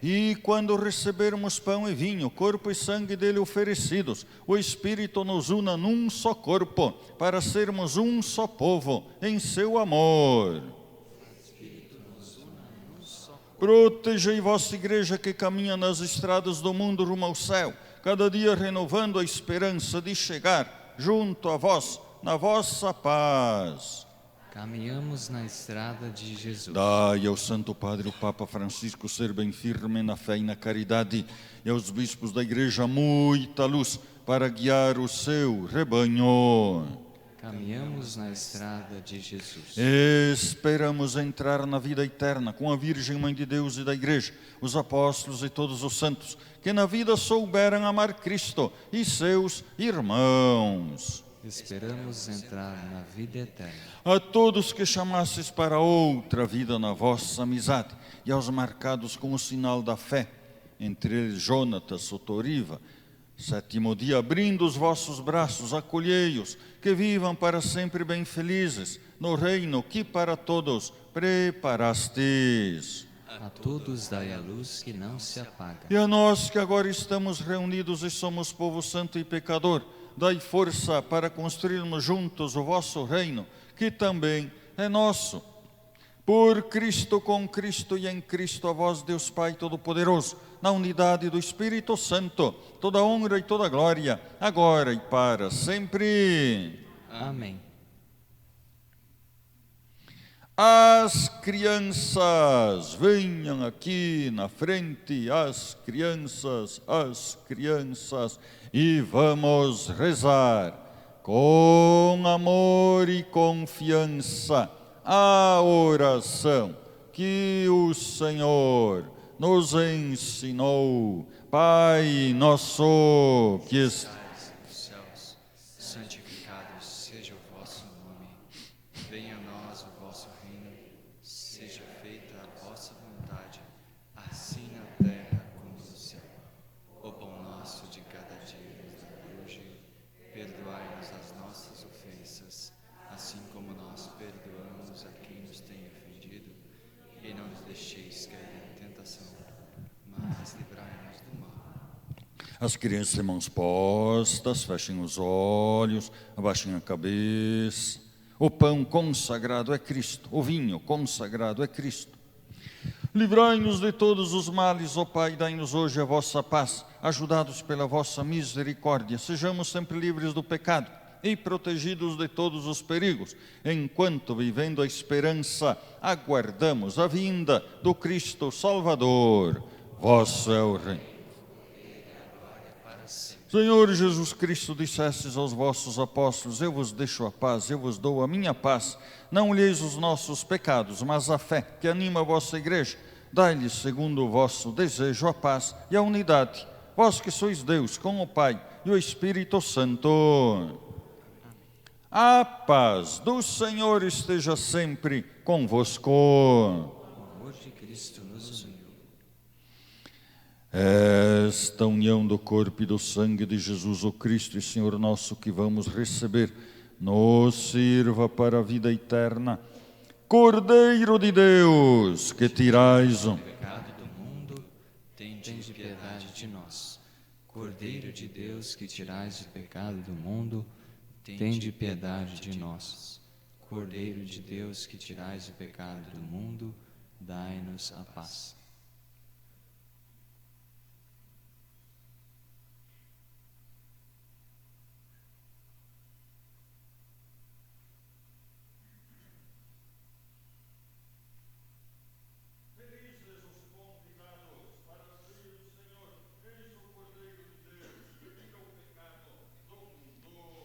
E quando recebermos pão e vinho, corpo e sangue dele oferecidos, o Espírito nos una num só corpo, para sermos um só povo em seu amor. Protegei vossa igreja que caminha nas estradas do mundo rumo ao céu, cada dia renovando a esperança de chegar junto a vós, na vossa paz. Caminhamos na estrada de Jesus. Dai ao Santo Padre, o Papa Francisco, ser bem firme na fé e na caridade, e aos bispos da Igreja muita luz para guiar o seu rebanho. Caminhamos na estrada de Jesus. Esperamos entrar na vida eterna com a Virgem Mãe de Deus e da Igreja, os apóstolos e todos os santos, que na vida souberam amar Cristo e seus irmãos. Esperamos entrar na vida eterna. A todos que chamasses para outra vida na vossa amizade, e aos marcados com o sinal da fé, entre eles Jonatas, Sotoriva, sétimo dia, abrindo os vossos braços, acolhei-os, que vivam para sempre bem felizes, no reino que para todos preparastes. A todos dai a luz que não se apaga. E a nós que agora estamos reunidos e somos povo santo e pecador, dai força para construirmos juntos o vosso reino, que também é nosso. Por Cristo, com Cristo e em Cristo, a vós, Deus Pai Todo-Poderoso, na unidade do Espírito Santo, toda honra e toda glória, agora e para sempre. Amém. As crianças, venham aqui na frente, as crianças, e vamos rezar com amor e confiança a oração que o Senhor nos ensinou. Pai nosso que Estais nos céus, santificado seja o vosso nome. Venha a nós o vosso reino, seja feita a vossa vontade, assim na terra como no céu. O pão nosso de cada dia nos dai hoje, perdoai-nos as nossas ofensas, assim como nós perdoamos a quem nos tem ofendido, e não nos deixeis cair em tentação, mas livrai-nos do mal. as crianças de mãos postas, fechem os olhos, abaixem a cabeça. O pão consagrado é Cristo, o vinho consagrado é Cristo. Livrai-nos de todos os males, ó Pai, dai-nos hoje a vossa paz. Ajudados pela vossa misericórdia, sejamos sempre livres do pecado e protegidos de todos os perigos, enquanto, vivendo a esperança, aguardamos a vinda do Cristo Salvador. Vosso é o reino. Senhor Jesus Cristo, dissestes aos vossos apóstolos: eu vos deixo a paz, eu vos dou a minha paz. Não olheis os nossos pecados, mas a fé que anima a vossa igreja. Dai-lhes, segundo o vosso desejo, a paz e a unidade. Vós que sois Deus, com o Pai e o Espírito Santo. A paz do Senhor esteja sempre convosco. O amor de Cristo nos uniu. Esta união do corpo e do sangue de Jesus, o Cristo e Senhor nosso, que vamos receber, nos sirva para a vida eterna. Cordeiro de Deus, que tirais o pecado do mundo, tende piedade de nós. Cordeiro de Deus, que tirais o pecado do mundo, tende piedade de nós. Cordeiro de Deus, que tirais o pecado do mundo, dai-nos a paz.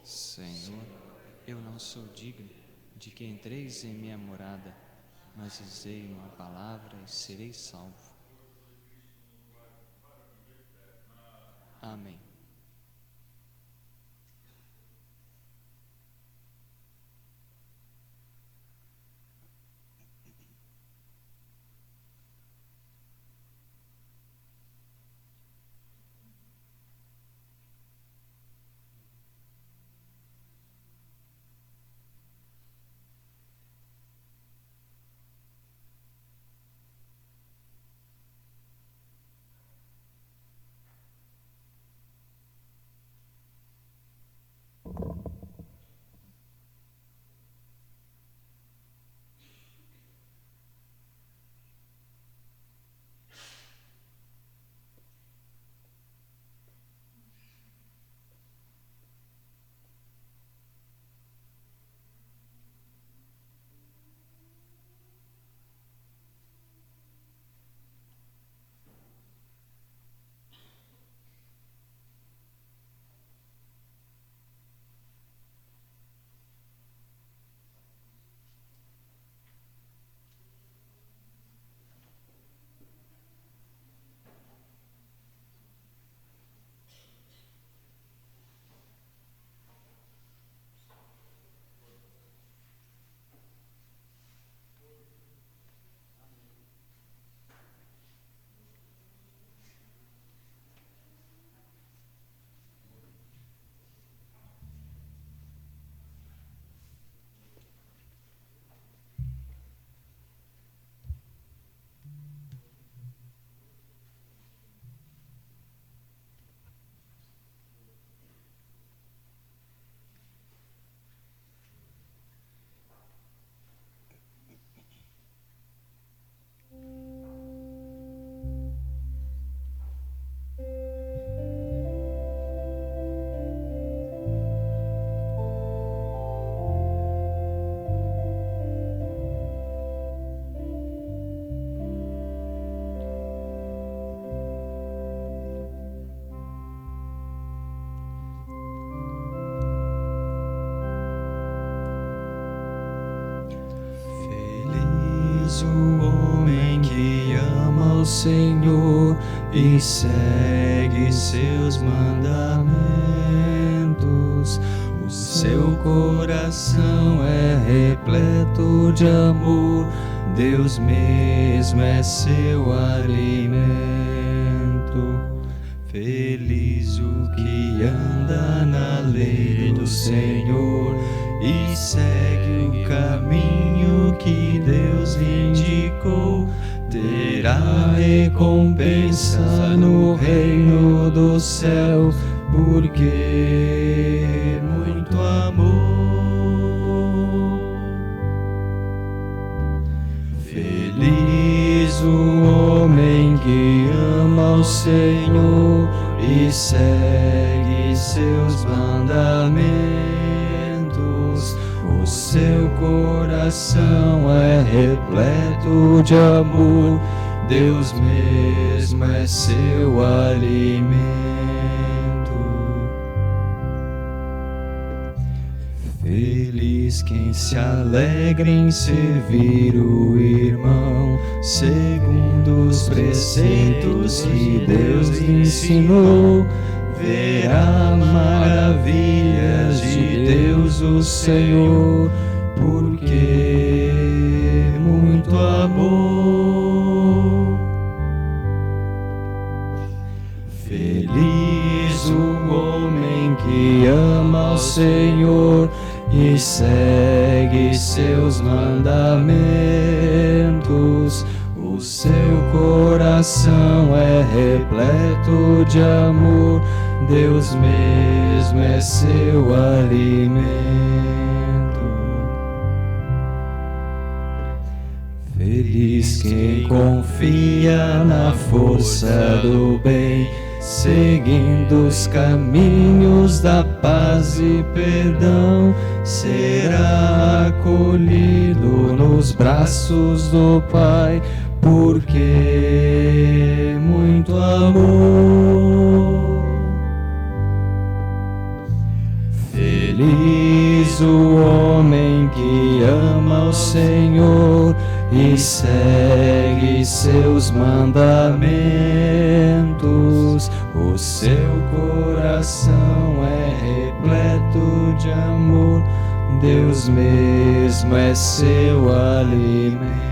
Senhor, eu não sou digno de que entreis em minha morada, mas dizei uma palavra e serei salvo. Amém. O homem que ama o Senhor e segue seus mandamentos. O seu coração é repleto de amor, Deus mesmo é seu alimento. Feliz o que anda na lei do Senhor e segue o caminho que Deus indicou, terá recompensa no reino do céu, porque muito amor. Feliz o homem que ama o Senhor e segue seus mandamentos. O seu coração é repleto de amor, Deus mesmo é seu alimento. Feliz quem se alegra em servir o irmão, segundo os preceitos que Deus lhe ensinou. Verá maravilhas de Deus o Senhor, porque muito amor. Feliz o homem que ama ao Senhor e segue seus mandamentos. O seu coração é repleto de amor, Deus mesmo é seu alimento. Feliz quem confia na força do bem, seguindo os caminhos da paz e perdão, será acolhido nos braços do Pai, porque muito amor. Feliz o homem que ama o Senhor e segue seus mandamentos. O seu coração é repleto de amor, Deus mesmo é seu alimento.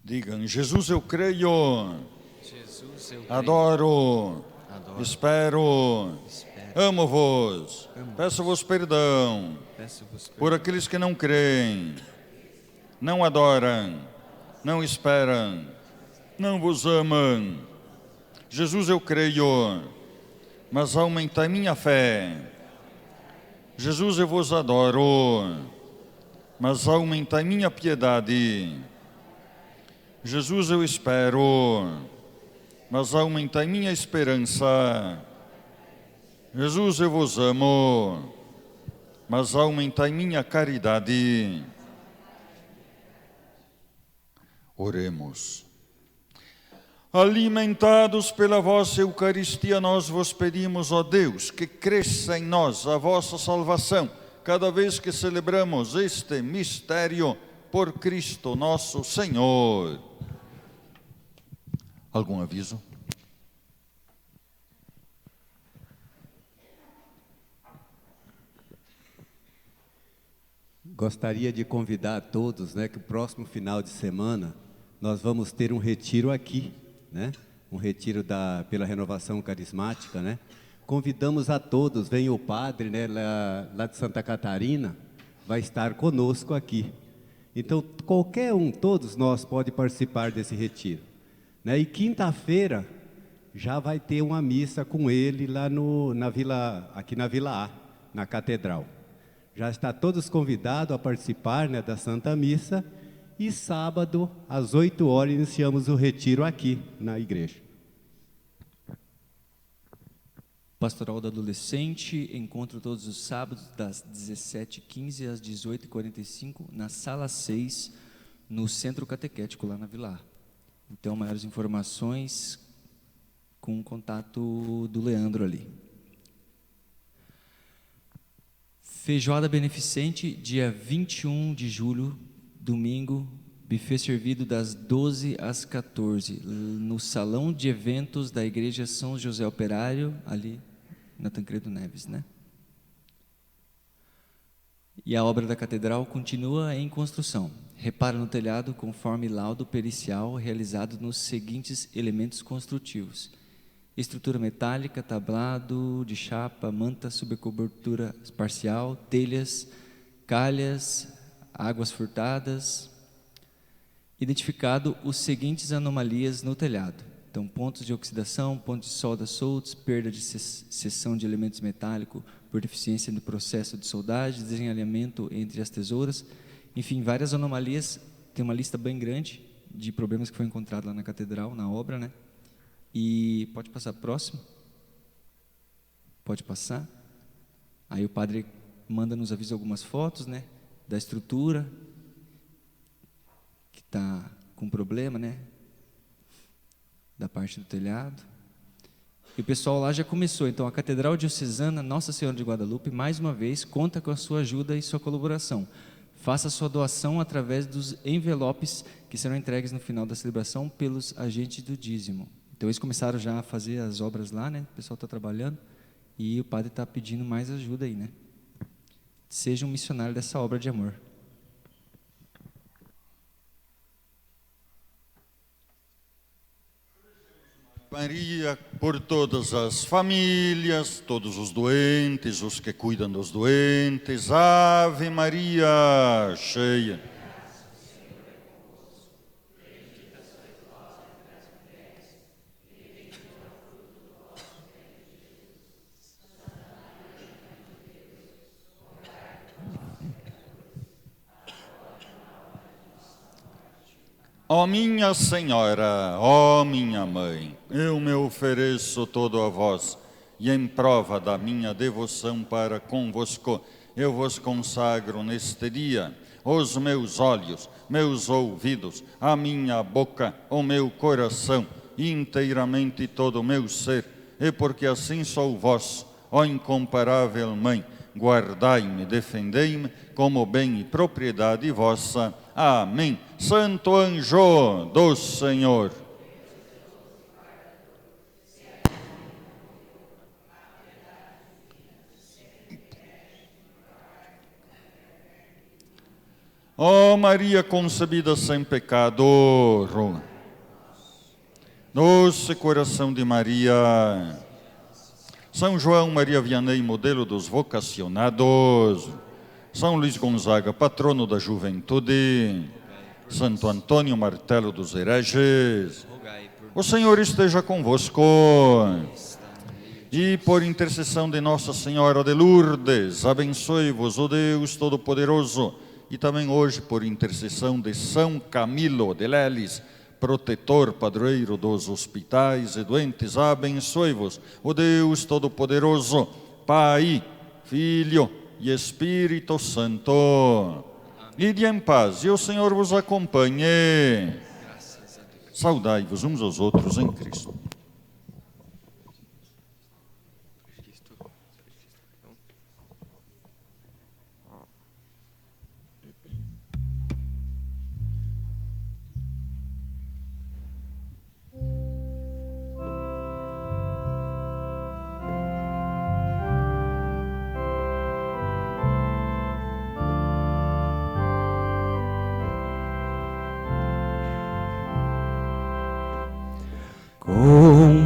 Digam: Jesus, eu creio. Jesus, eu creio. Adoro. Espero. Amo-vos. Peço-vos perdão por aqueles que não creem, não adoram, não esperam, não vos amam. Jesus, eu creio, mas aumentai minha fé. Jesus, eu vos adoro, mas aumentai minha piedade. Jesus, eu espero, mas aumentai minha esperança. Jesus, eu vos amo, mas aumentai minha caridade. Oremos. Alimentados pela vossa Eucaristia, nós vos pedimos, ó Deus, que cresça em nós a vossa salvação, cada vez que celebramos este mistério por Cristo nosso Senhor. Algum aviso? Gostaria de convidar a todos, que o próximo final de semana nós vamos ter um retiro aqui, um retiro pela Renovação Carismática, Convidamos a todos, vem o padre, lá de Santa Catarina, vai estar conosco aqui. Então, qualquer um, todos nós pode participar desse retiro. E quinta-feira já vai ter uma missa com ele lá aqui na Vila A, na Catedral. Já está todos convidados a participar da Santa Missa, e sábado, às 8 horas, iniciamos o retiro aqui na igreja. Pastoral do Adolescente, encontro todos os sábados, das 17h15 às 18h45, na Sala 6, no Centro Catequético, lá na Vila A. Então, maiores informações com o contato do Leandro ali. Feijoada beneficente, dia 21 de julho, domingo, buffet servido das 12 às 14, no Salão de Eventos da Igreja São José Operário, ali na Tancredo Neves, E a obra da Catedral continua em construção. Reparo no telhado conforme laudo pericial realizado nos seguintes elementos construtivos: estrutura metálica, tablado de chapa, manta, sobrecobertura parcial, telhas, calhas, águas furtadas. Identificado os seguintes anomalias no telhado: Então, pontos de oxidação, pontos de solda soltos, perda de seção de elementos metálicos por deficiência no processo de soldagem, desalinhamento entre as tesouras, enfim, várias anomalias. Tem uma lista bem grande de problemas que foi encontrado lá na catedral, na obra, né? E pode passar próximo? Pode passar. Aí o padre manda nos avisa algumas fotos, né, da estrutura que está com problema, né, da parte do telhado. E o pessoal lá já começou. Então, a Catedral Diocesana Nossa Senhora de Guadalupe, mais uma vez, conta com a sua ajuda e sua colaboração. Faça a sua doação através dos envelopes que serão entregues no final da celebração pelos agentes do dízimo. Então, eles começaram já a fazer as obras lá, né? O pessoal está trabalhando e o padre está pedindo mais ajuda aí, né? Seja um missionário dessa obra de amor. Maria, por todas as famílias, todos os doentes, os que cuidam dos doentes. Ave Maria, cheia. Ó minha Senhora, ó minha Mãe, eu me ofereço todo a vós, e em prova da minha devoção para convosco, eu vos consagro neste dia os meus olhos, meus ouvidos, a minha boca, o meu coração, inteiramente todo o meu ser, e porque assim sou vosso, ó incomparável Mãe, guardai-me, defendei-me, como bem e propriedade vossa. Amém. Santo anjo do Senhor. Ó Maria concebida sem pecado, doce coração de Maria, São João Maria Vianney, modelo dos vocacionados, São Luís Gonzaga, patrono da juventude, Santo Antônio, martelo dos hereges, o Senhor esteja convosco, e por intercessão de Nossa Senhora de Lourdes, abençoe-vos o Deus Todo-Poderoso, e também hoje por intercessão de São Camilo de Leles, protetor, padroeiro dos hospitais e doentes, abençoe-vos o Deus Todo-Poderoso, Pai, Filho e Espírito Santo. Ide em paz, e o Senhor vos acompanhe. Saudai-vos uns aos outros em Cristo.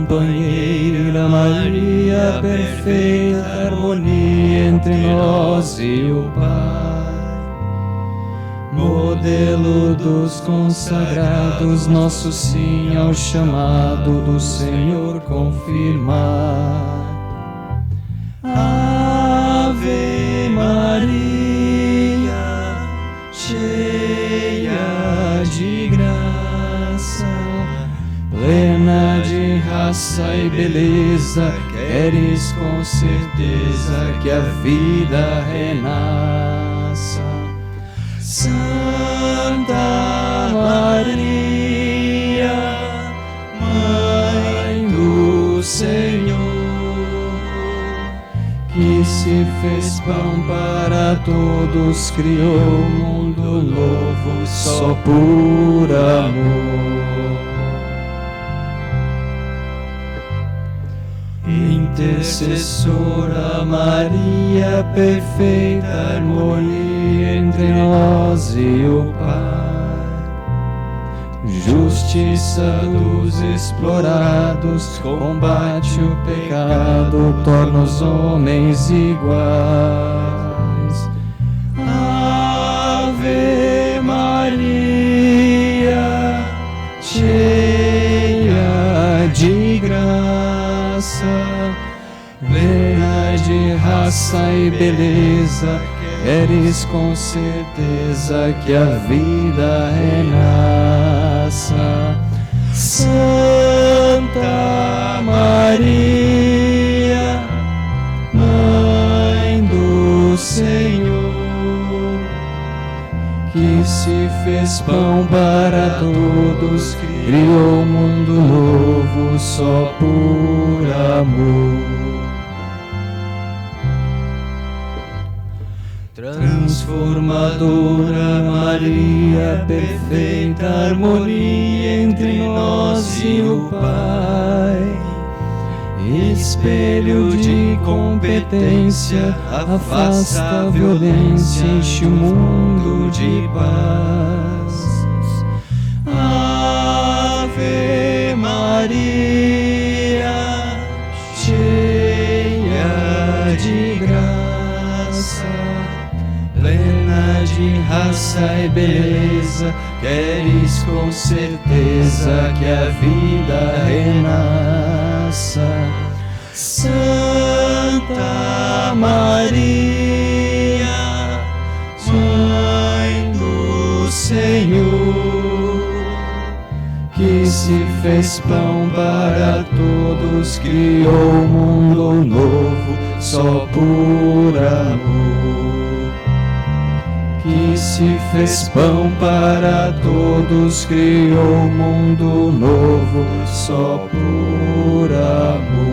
Companheira Maria, perfeita harmonia entre nós e o Pai, modelo dos consagrados, nosso sim ao chamado do Senhor confirmar. Ave Maria, cheia de graça, plena de raça e beleza, queres com certeza que a vida renasça. Santa Maria, Mãe do Senhor, que se fez pão para todos, criou um mundo novo só por amor. Intercessora Maria, perfeita harmonia entre nós e o Pai, justiça dos explorados, combate o pecado, torna os homens iguais. Ave Maria, cheia plena de raça e beleza, queres com certeza que a vida renasça. Santa Maria, Mãe do Senhor, que se fez pão para todos, criou um mundo novo só por amor. Transformadora Maria, perfeita harmonia entre nós e o Pai, espelho de competência, afasta a violência, enche o mundo de paz. Ave Maria, cheia de graça, plena de raça e beleza, queres com certeza que a vida renasça. Santa Maria, Mãe do Senhor, que se fez pão para todos, criou um mundo novo só por amor. Que se fez pão para todos, criou um mundo novo só por amor.